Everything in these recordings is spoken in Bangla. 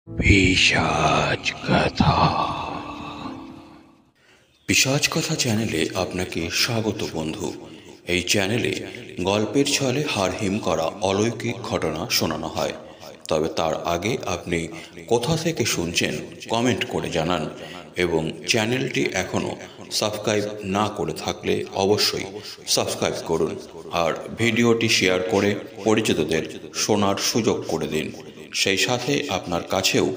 পিশাচ কথা। পিশাচ কথা চ্যানেলে আপনাকে স্বাগত বন্ধু। এই চ্যানেলে গল্পের ছলে হারহিম করা অলৌকিক ঘটনা শোনানো হয়। তবে তার আগে আপনি কোথা থেকে শুনছেন কমেন্ট করে জানান, এবং চ্যানেলটি এখনও সাবস্ক্রাইব না করে থাকলে অবশ্যই সাবস্ক্রাইব করুন, আর ভিডিওটি শেয়ার করে পরিচিতদের শোনার সুযোগ করে দিন। সেই সাথে আপনার কাছেও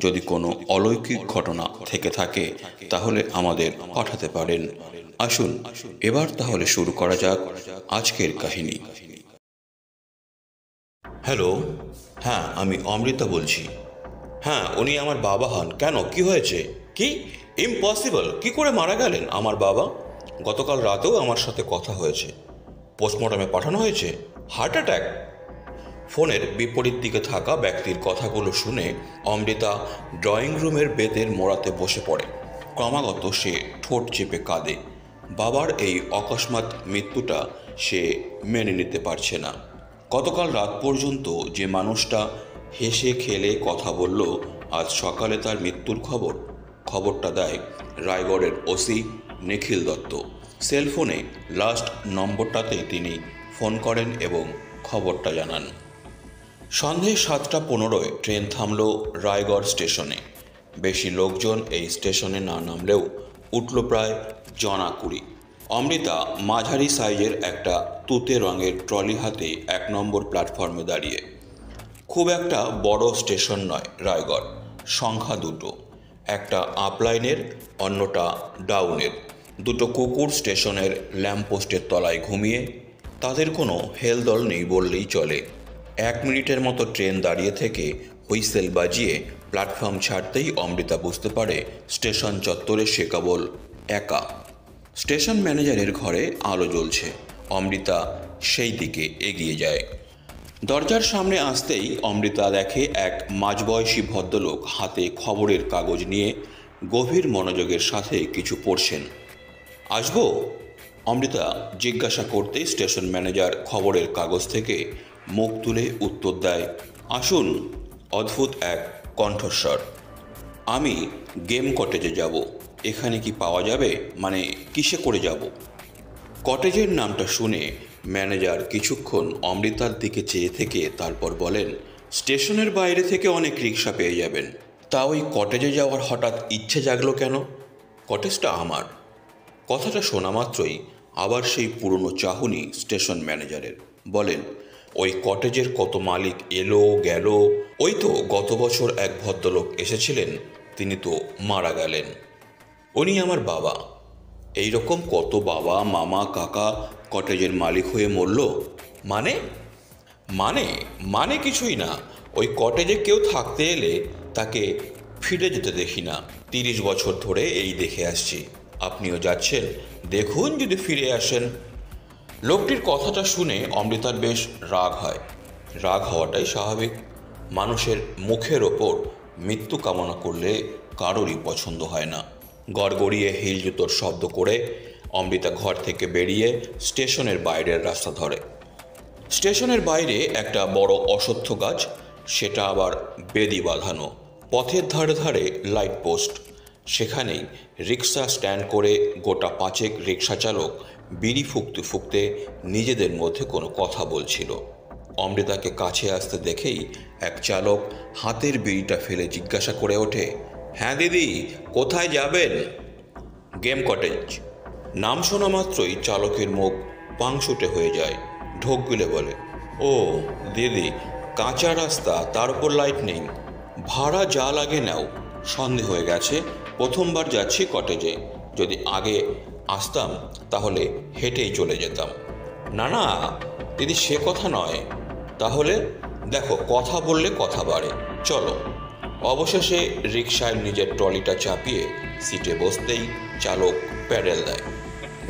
যদি কোনো অলৌকিক ঘটনা থেকে থাকে তাহলে আমাদের পাঠাতে পারেন। আসুন এবার তাহলে শুরু করা যাক আজকের কাহিনী। হ্যালো, হ্যাঁ আমি অমৃতা বলছি। হ্যাঁ, উনি আমার বাবা হন। কেন, কি হয়েছে? কি ইম্পসিবল, কি করে মারা গেলেন আমার বাবা? গতকাল রাতেও আমার সাথে কথা হয়েছে। পোস্টমর্টমে পাঠানো হয়েছে। Heart attack. ফোনের বিপরীত দিকে থাকা ব্যক্তির কথাগুলো শুনে অমৃতা ড্রয়িং রুমের বেতের মোড়াতে বসে পড়ে। ক্রমাগত সে ঠোঁট চেপে কাঁদে। বাবার এই অকস্মাৎ মৃত্যুটা সে মেনে নিতে পারছে না। গতকাল রাত পর্যন্ত যে মানুষটা হেসে খেলে কথা বলল, আজ সকালে তার মৃত্যুর খবরটা দেয় রায়গড়ের ওসি নিখিল দত্ত। সেলফোনে লাস্ট নম্বরটাতে তিনি ফোন করেন এবং খবরটা জানান। সন্ধে 7:15 ট্রেন থামল রায়গড় স্টেশনে। বেশি লোকজন এই স্টেশনে না নামলেও উঠল প্রায় জনা 20। অমৃতা মাঝারি সাইজের একটা তুতে রঙের ট্রলি হাতে 1 নম্বর প্ল্যাটফর্মে দাঁড়িয়ে। খুব একটা বড় স্টেশন নয় রায়গড়, সংখ্যা দুটো, একটা আপ লাইনের, অন্যটা ডাউনের। দুটো কুকুর স্টেশনের ল্যাম্পপোস্টের তলায় ঘুমিয়ে, তাদের কোনো হেলদোল নেই বললেই চলে। 1 মিনিটের মতো ট্রেন দাঁড়িয়ে থেকে হুইসেল বাজিয়ে প্ল্যাটফর্ম ছাড়তেই অমৃতা বুঝতে পারে স্টেশন চত্বরে সে কেবল একা। স্টেশন ম্যানেজারের ঘরে আলো জ্বলছে। অমৃতা সেই দিকে এগিয়ে যায়। দরজার সামনে আসতেই অমৃতা দেখে এক মাঝবয়সী ভদ্রলোক হাতে খবরের কাগজ নিয়ে গভীর মনোযোগের সাথে কিছু পড়ছেন। আসবো? অমৃতা জিজ্ঞাসা করতেই স্টেশন ম্যানেজার খবরের কাগজ থেকে মুখ তুলে উত্তর দেয়, আসুন। অদ্ভুত এক কণ্ঠস্বর। আমি গেম কটেজে যাব। এখানে কি পাওয়া যাবে? মানে কিসে করে যাব? কটেজের নামটা শুনে ম্যানেজার কিছুক্ষণ অমৃতার দিকে চেয়ে থেকে তারপর বলেন, স্টেশনের বাইরে থেকে অনেক রিক্সা পেয়ে যাবেন। তা ওই কটেজে যাওয়ার হঠাৎ ইচ্ছে জাগলো কেন? কটেজটা আমার। কথাটা শোনা মাত্রই আবার সেই পুরনো চাহনি স্টেশন ম্যানেজারের। বলেন, ওই কটেজের কত মালিক এলো গেল। ওই তো গত বছর এক ভদ্রলোক এসেছিলেন, তিনি তো মারা গেলেন। উনি আমার বাবা। এই রকম কত বাবা মামা কাকা কটেজের মালিক হয়ে মরল। মানে মানে মানে কিছুই না। ওই কটেজে কেউ থাকতে এলে তাকে ফিরে যেতে দেখি না। 30 বছর ধরে এই দেখে আসছি। আপনিও যাচ্ছেন, দেখুন যদি ফিরে আসেন। লোকটির কথাটা শুনে অমৃতার বেশ রাগ হয়। রাগ হওয়াটাই স্বাভাবিক। মানুষের মুখের ওপর মৃত্যু কামনা করলে কারোরই পছন্দ হয় না। গড়গড়িয়ে হিল জুতোর শব্দ করে অমৃতা ঘর থেকে বেরিয়ে স্টেশনের বাইরের রাস্তা ধরে। স্টেশনের বাইরে একটা বড় অশ্বত্থ গাছ, সেটা আবার বেদি বাঁধানো। পথের ধারে ধারে লাইট পোস্ট। সেখানেই রিক্সা স্ট্যান্ড করে গোটা 5 রিক্সা চালক বিড়ি ফুঁকতে ফুঁকতে নিজেদের মধ্যে কোনো কথা বলছিল। অমৃতাকে কাছে আসতে দেখেই এক চালক হাতের বিড়িটা ফেলে জিজ্ঞাসা করে ওঠে, হ্যাঁ দিদি, কোথায় যাবেন? Game cottage. নাম শোনা মাত্রই চালকের মুখ পাংশুটে হয়ে যায়। ঢোক গিলে বলে, ও দিদি, কাঁচা রাস্তা, তার উপর লাইট নেই। ভাড়া যা লাগে নাও। সন্ধে হয়ে গেছে, প্রথমবার যাচ্ছি কটেজে। যদি আগে আসতাম তাহলে হেঁটেই চলে যেতাম। না না দিদি, সে কথা নয়। তাহলে দেখো, কথা বললে কথা বাড়ে, চলো। অবশেষে রিকশায় নিজের ট্রলিটা চাপিয়ে সিটে বসতেই চালক প্যাডেল দেয়।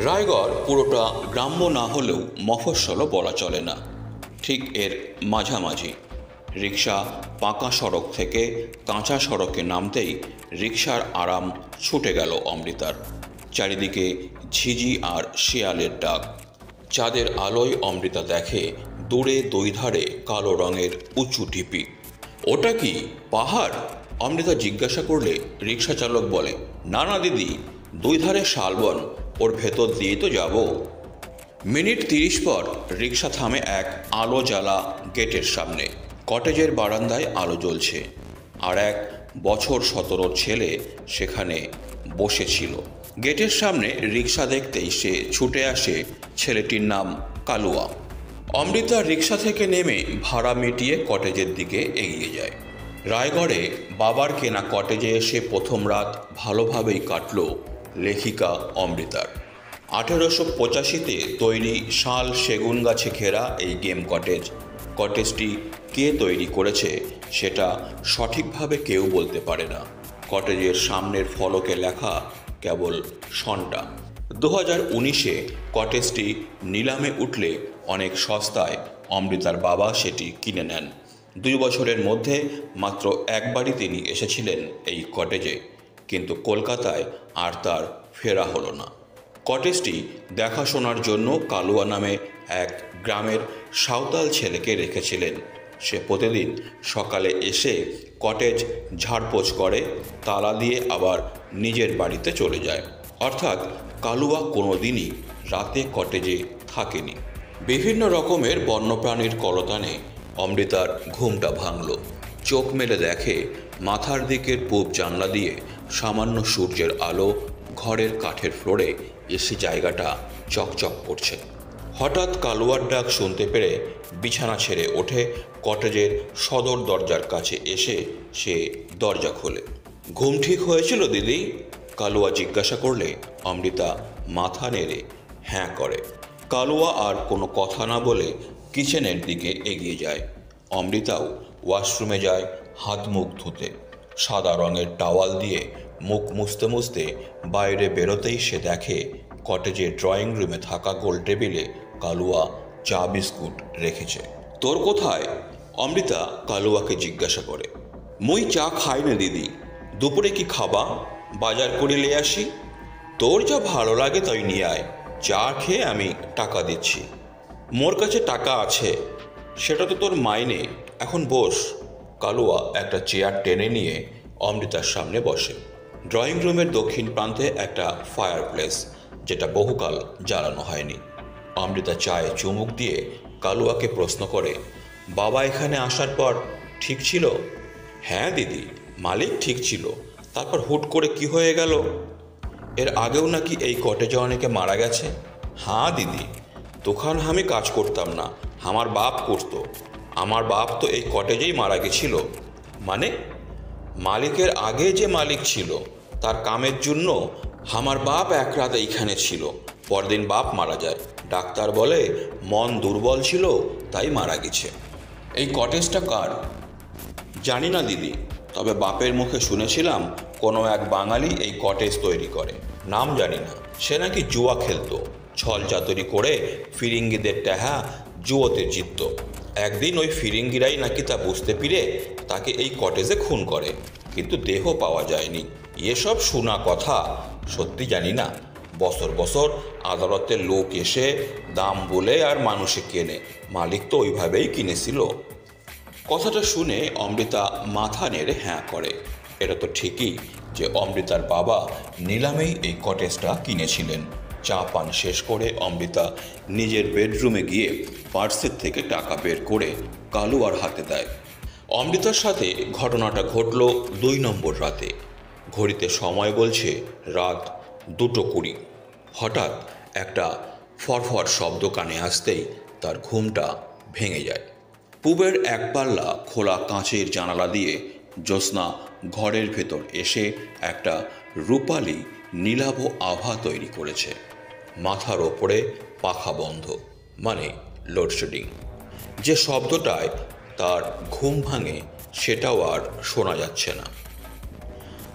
রায়গড় পুরোটা গ্রাম্য না হলেও মফস্বলও বলা চলে না, ঠিক এর মাঝামাঝি। রিকশা পাকা সড়ক থেকে কাঁচা সড়কে নামতেই রিকশার আরাম ছুটে গেল অমৃতার। চারিদিকে ঝিঝি আর শিয়ালের ডাক। চাঁদের আলোয় অমৃতা দেখে দূরে দুই ধারে কালো রঙের উঁচু ঢিপি। ওটা কি পাহাড়? অমৃতা জিজ্ঞাসা করলে রিক্সা চালক বলে, না না দিদি, দুই ধারে শালবন, ওর ভেতর দিয়ে তো যাব। মিনিট 30 পর রিক্সা থামে এক আলো জ্বালা গেটের সামনে। কটেজের বারান্দায় আলো জ্বলছে, আর এক বছর 17 ছেলে সেখানে বসেছিল। গেটের সামনে রিক্সা দেখতেই সে ছুটে আসে। ছেলেটির নাম কালুয়া। অমৃতা রিক্সা থেকে নেমে ভাড়া মিটিয়ে কটেজের দিকে এগিয়ে যায়। রায়গড়ে বাবার কেনা কটেজে এসে প্রথম রাত ভালোভাবেই কাটল লেখিকা অমৃতার। 1885-তে তৈরি শাল সেগুন গাছে ঘেরা এই গেম কটেজ। কটেজটি কে তৈরি করেছে সেটা সঠিকভাবে কেউ বলতে পারে না। কটেজের সামনের ফলকে লেখা কেবল সনটা। 2019-এ কটেজটি নিলামে উঠলে অনেক সস্তায় অমৃতার বাবা সেটি কিনে নেন। 2 বছরের মধ্যে মাত্র একবারই তিনি এসেছিলেন এই কটেজে, কিন্তু কলকাতায় আর তার ফেরা হলো না। কটেজটি দেখাশোনার জন্য কালুয়া নামে এক গ্রামের সাঁওতাল ছেলেকে রেখেছিলেন। সে প্রতিদিন সকালে এসে কটেজ ঝাড়পোছ করে, তালা দিয়ে আবার নিজের বাড়িতে চলে যায়। অর্থাৎ কালুয়া কোনো দিনই রাতে কটেজে থাকেনি। বিভিন্ন রকমের বন্যপ্রাণীর কলতানে অমৃতার ঘুমটা ভাঙল। চোখ মেলে দেখে মাথার দিকের পূব জানলা দিয়ে সামান্য সূর্যের আলো ঘরের কাঠের ফ্লোরে এসে জায়গাটা চকচক করছে। হঠাৎ কালুয়ার ডাক শুনতে পেরে বিছানা ছেড়ে ওঠে। কটেজের সদর দরজার কাছে এসে সে দরজা খোলে। ঘুম ঠিক হয়েছিল দিদি? কালুয়া জিজ্ঞাসা করলে অমৃতা মাথা নেড়ে হ্যাঁ করে। কালুয়া আর কোনো কথা না বলে কিচেনের দিকে এগিয়ে যায়। অমৃতাও ওয়াশরুমে যায় হাত মুখ ধুতে। সাদা রঙের টাওয়াল দিয়ে মুখ মুছতে মুছতে বাইরে বেরোতেই সে দেখে কটেজের ড্রয়িং রুমে থাকা গোল টেবিলে কালুয়া চা বিস্কুট রেখেছে। তোর কোথায়? অমৃতা কালুয়াকে জিজ্ঞাসা করে। মুই চা খাই না দিদি, দুপুরে কি খাবা? বাজার করে নিয়ে আসি। তোর যা ভালো লাগে তাই নিয়ে আয়, চা খেয়ে আমি টাকা দিচ্ছি। মোর কাছে টাকা আছে, সেটা তো তোর মাইনে। এখন বস। কালুয়া একটা চেয়ার টেনে নিয়ে অমৃতার সামনে বসে। ড্রয়িং রুমের দক্ষিণ প্রান্তে একটা ফায়ারপ্লেস, যেটা বহুকাল জ্বালানো হয়নি। অমৃতা চায়ে চুমুক দিয়ে কালুয়াকে প্রশ্ন করে, বাবা এখানে আসার পর ঠিক ছিল? হ্যাঁ দিদি, মালিক ঠিক ছিল, তারপর হুট করে কি হয়ে গেল? এর আগেও নাকি এই কটেজে অনেকে মারা গেছে? হ্যাঁ দিদি, তখন আমি কাজ করতাম না, আমার বাপ করতো। আমার বাপ তো এই কটেজেই মারা গেছিল। মানে? মালিকের আগে যে মালিক ছিল তার কামের জন্য আমার বাপ এক রাত এইখানে ছিল। পরদিন বাপ মারা যায়। ডাক্তার বলে মন দুর্বল ছিল, তাই মারা গেছে। এই কটেজটা কার? জানি না দিদি, তবে বাপের মুখে শুনেছিলাম কোনো এক বাঙালি এই কটেজ তৈরি করে। নাম জানি না। সে নাকি জুয়া খেলতো, ছল চাতুরি করে ফিরিঙ্গিদের টেহা জুয়োতে জিতত। একদিন ওই ফিরিঙ্গিরাই নাকি তা বুঝতে পেরে তাকে এই কটেজে খুন করে, কিন্তু দেহ পাওয়া যায়নি। এসব শোনা কথা, সত্যি জানি না। বছর বছর আদালতের লোক এসে দাম বলে আর মানুষে কেনে, মালিক তো ওইভাবেই কিনেছিল। কথাটা শুনে অমৃতা মাথা নেড়ে হ্যাঁ করে। এটা তো ঠিকই যে অমৃতার বাবা নিলামেই এই কটেজটা কিনেছিলেন। চা পান শেষ করে অমৃতা নিজের বেডরুমে গিয়ে পার্সের থেকে টাকা বের করে কালুয়ার হাতে দেয়। অমৃতার সাথে ঘটনাটা ঘটল 2 নম্বর রাতে। ঘড়িতে সময় বলছে রাত 2:20। হঠাৎ একটা ফরফর শব্দ কানে আসতেই তার ঘুমটা ভেঙে যায়। পূবের এক পাল্লা খোলা কাঁচের জানালা দিয়ে জ্যোৎস্না ঘরের ভেতর এসে একটা রূপালী নীলাভ আভা তৈরি করেছে। মাথার ওপরে পাখা বন্ধ, মানে লোডশেডিং। যে শব্দটায় তার ঘুম ভাঙে সেটাও আর শোনা যাচ্ছে না।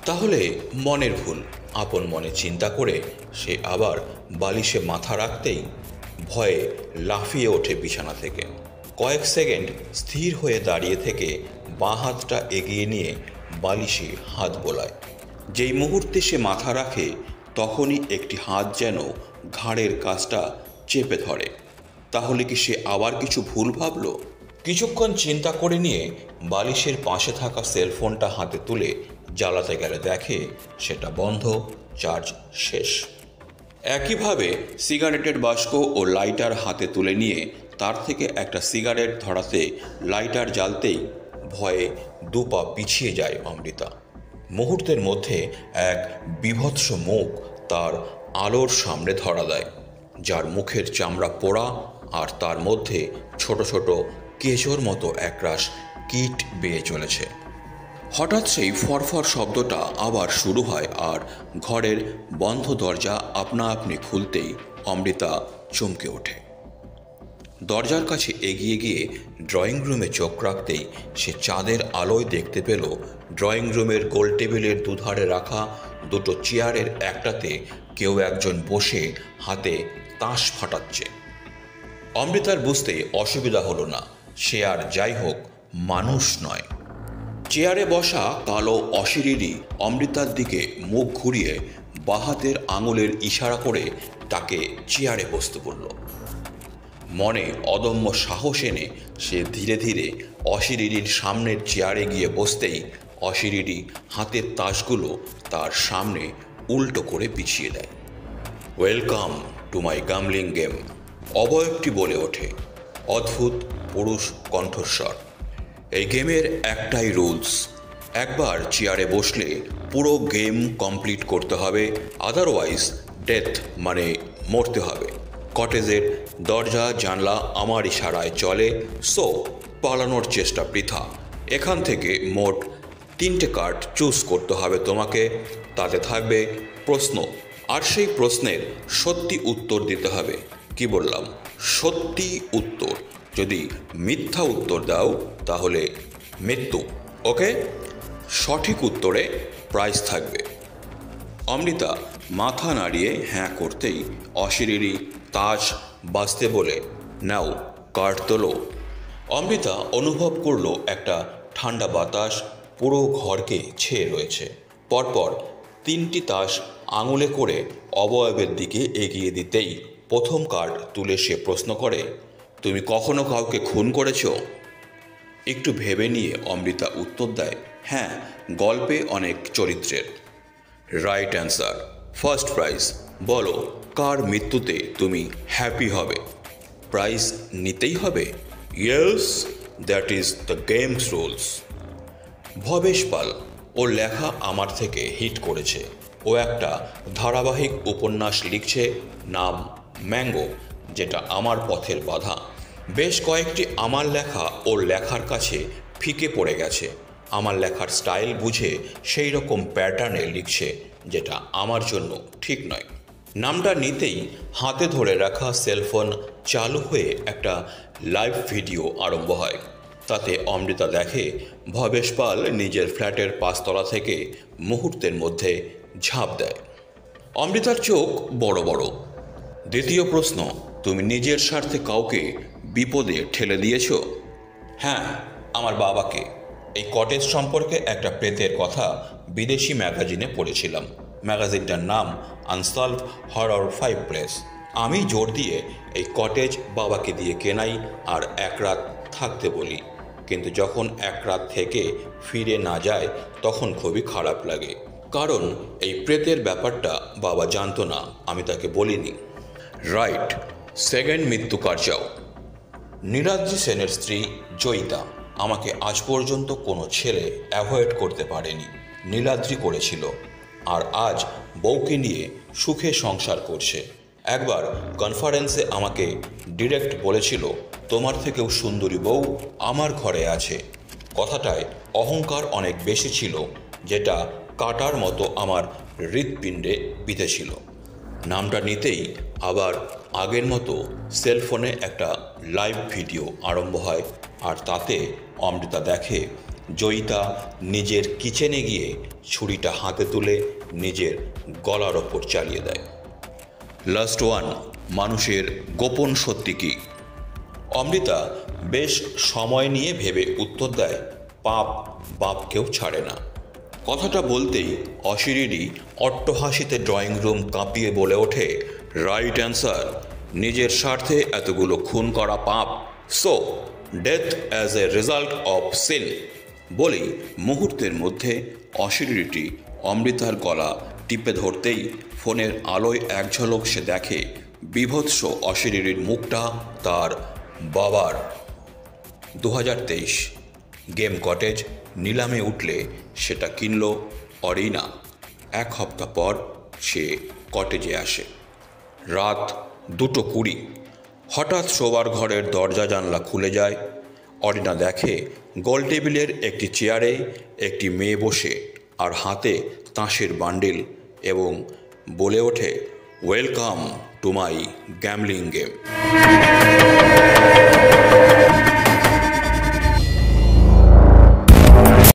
তাহলে মনের ভুল। আপন মনে চিন্তা করে সে আবার বালিশে মাথা রাখতেই ভয়ে লাফিয়ে ওঠে বিছানা থেকে। কয়েক সেকেন্ড স্থির হয়ে দাঁড়িয়ে থেকে বাঁ হাতটা এগিয়ে নিয়ে বালিশে হাত বোলায়। যেই মুহূর্তে সে মাথা রাখে তখনই একটি হাত যেন ঘাড়ের কাছটা চেপে ধরে। তাহলে কি সে আবার কিছু ভুল ভাবল? কিছুক্ষণ চিন্তা করে নিয়ে বালিশের পাশে থাকা সেলফোনটা হাতে তুলে জ্বালাতে গেলে দেখে সেটা বন্ধ, চার্জ শেষ। একইভাবে সিগারেটের বাস্ক ও লাইটার হাতে তুলে নিয়ে তার থেকে একটা সিগারেট ধরাতে লাইটার জ্বালতেই ভয়ে দুপা পিছিয়ে যায় অমৃতা। মুহূর্তের মধ্যে এক বীভৎস মুখ তার আলোর সামনে ধরা দেয়, যার মুখের চামড়া পোড়া আর তার মধ্যে ছোট ছোট কেঁচোর মতো একরাশ কীট বেয়ে চলেছে। হঠাৎ সেই ফরফর শব্দটা আবার শুরু হয় আর ঘরের বন্ধ দরজা আপনা আপনি খুলতেই অমৃতা চমকে ওঠে। দরজার কাছে এগিয়ে গিয়ে ড্রয়িং রুমে চোখ রাখতেই সে চাঁদের আলোয় দেখতে পেল ড্রয়িং রুমের গোল টেবিলের দুধারে রাখা দুটো চেয়ারের একটাতে কেউ একজন বসে হাতে তাস ফাটাচ্ছে। অমৃতার বুঝতে অসুবিধা হলো না, সে আর যাই হোক মানুষ নয়। চেয়ারে বসা কালো অশরীরী অমৃতার দিকে মুখ ঘুরিয়ে বাঁ-হাতের আঙুলের ইশারা করে তাকে চেয়ারে বসতে বলল। মনে অদম্য সাহস এনে সে ধীরে ধীরে অশরীরীর সামনের চেয়ারে গিয়ে বসতেই অশরীরী হাতের তাসগুলো তার সামনে উল্টো করে বিছিয়ে দেয়। ওয়েলকাম টু মাই গামলিং গেম, অবয়বটি বলে ওঠে, অদ্ভুত পুরুষ কণ্ঠস্বর। এই গেমের একটাই রুলস, একবার চেয়ারে বসলে পুরো গেম কমপ্লিট করতে হবে, আদারওয়াইজ ডেথ মানে মরতে হবে। কটেজের দরজা জানলা আমার ইশারায় চলে, সো পালানোর চেষ্টা বৃথা। এখান থেকে মোট 3টে কার্ড চুজ করতে হবে তোমাকে, তাতে থাকবে প্রশ্ন, আর সেই প্রশ্নের সত্যি উত্তর দিতে হবে। কি বললাম? সত্যি উত্তর। যদি মিথ্যা উত্তর দাও তাহলে মৃত্যু। ওকে? সঠিক উত্তরে প্রাইজ থাকবে। অমৃতা মাথা নাড়িয়ে হ্যাঁ করতেই অশরীরী তাজ বাজতে বলে, নাও কার্ড তোলো। অমৃতা অনুভব করলো একটা ঠান্ডা বাতাস পুরো ঘরকে ছেয়ে রয়েছে। পরপর 3টি তাস আঙুলে করে অবয়বের দিকে এগিয়ে দিতেই প্রথম কার্ড তুলে সে প্রশ্ন করে, তুমি কখনো কাউকে খুন করেছ? একটু ভেবে নিয়ে অমৃতা উত্তর দেয়, হ্যাঁ, গল্পে অনেক চরিত্রের। Right answer, first prize. বলো, কার মৃত্যুতে তুমি হ্যাপি হবে? প্রাইজ নিতেই হবে? Yes, that is the games rules. Bhabesh Pal, ওর লেখা আমার থেকে হিট করেছে। ও একটা ধারাবাহিক উপন্যাস লিখছে, নাম ম্যাঙ্গো, যেটা আমার পথের বাধা। বেশ কয়েকটি আমার লেখা ওর লেখার কাছে ফিকে পড়ে গেছে। আমার লেখার স্টাইল বুঝে সেই রকম প্যাটার্নে লিখছে, যেটা আমার জন্য ঠিক নয়। নামটা নিতেই হাতে ধরে রাখা সেলফোন চালু হয়ে একটা লাইভ ভিডিও আরম্ভ হয়। তাতে অমৃতা দেখে ভবেশ পাল নিজের ফ্ল্যাটের 5তলা থেকে মুহূর্তের মধ্যে ঝাঁপ দেয়। অমৃতার চোখ বড় বড়। দ্বিতীয় প্রশ্ন, তুমি নিজের স্বার্থে কাউকে বিপদে ঠেলে দিয়েছ? হ্যাঁ, আমার বাবাকে। এই কটেজ সম্পর্কে একটা প্রেতের কথা বিদেশি ম্যাগাজিনে পড়েছিলাম। ম্যাগাজিনটার নাম আনসলভড হরর 5 প্লেস। আমি জোর দিয়ে এই কটেজ বাবাকে দিয়ে কেনাই আর 1 রাত থাকতে বলি, কিন্তু যখন 1 রাত থেকে ফিরে না যায় তখন খুবই খারাপ লাগে, কারণ এই প্রেতের ব্যাপারটা বাবা জানতো না, আমি তাকে বলিনি। রাইট, সেকেন্ড মৃত্যু কার চাও? নীলাদ্রি সেনের স্ত্রী জয়িতা। আমাকে আজ পর্যন্ত কোনো ছেলে অ্যাভয়েড করতে পারেনি, নীলাদ্রি করেছিল, আর আজ বউকে নিয়ে সুখে সংসার করছে। একবার কনফারেন্সে আমাকে ডিরেক্ট বলেছিল, তোমার থেকেও সুন্দরী বউ আমার ঘরে আছে। কথাটায় অহংকার অনেক বেশি ছিল, যেটা কাটার মতো আমার হৃৎপিণ্ডে বিঁধেছিল। নামটা নিতেই আবার আগের মতো সেলফোনে একটা লাইভ ভিডিও আরম্ভ হয়, আর তাতে অমৃতা দেখে জয়িতা নিজের কিচেনে গিয়ে ছুরিটা হাতে তুলে নিজের গলার ওপর চালিয়ে দেয়। লাস্ট ওয়ান, মানুষের গোপন সত্যি কি? অমৃতা বেশ সময় নিয়ে ভেবে উত্তর দেয়, পাপ বাপকেও ছাড়ে না। কথাটা বলতেই অশরীরী অট্টহাসিতে ড্রয়িং রুম কাঁপিয়ে বলে ওঠে, রাইট অ্যান্সার, নিজের স্বার্থে এতগুলো খুন করা পাপ। So death as a result of sin বলেই মুহূর্তের মধ্যে অশরীরীটি অমৃতার গলা টিপে ধরতেই ফোনের আলোয় এক ঝলক সে দেখে বীভৎস অশরীরীর মুখটা তার বাবার। 2023 গেম কটেজ নিলামে উঠলে সেটা কিনল অরিনা। 1 সপ্তাহ পর সে কটেজে আসে। রাত 2:20। হঠাৎ শোবার ঘরের দরজা জানলা খুলে যায়। অরিনা দেখে গোল টেবিলের একটি চেয়ারে একটি মেয়ে বসে আর হাতে তাসের বান্ডিল এবং বলে ওঠে, welcome to my gambling game.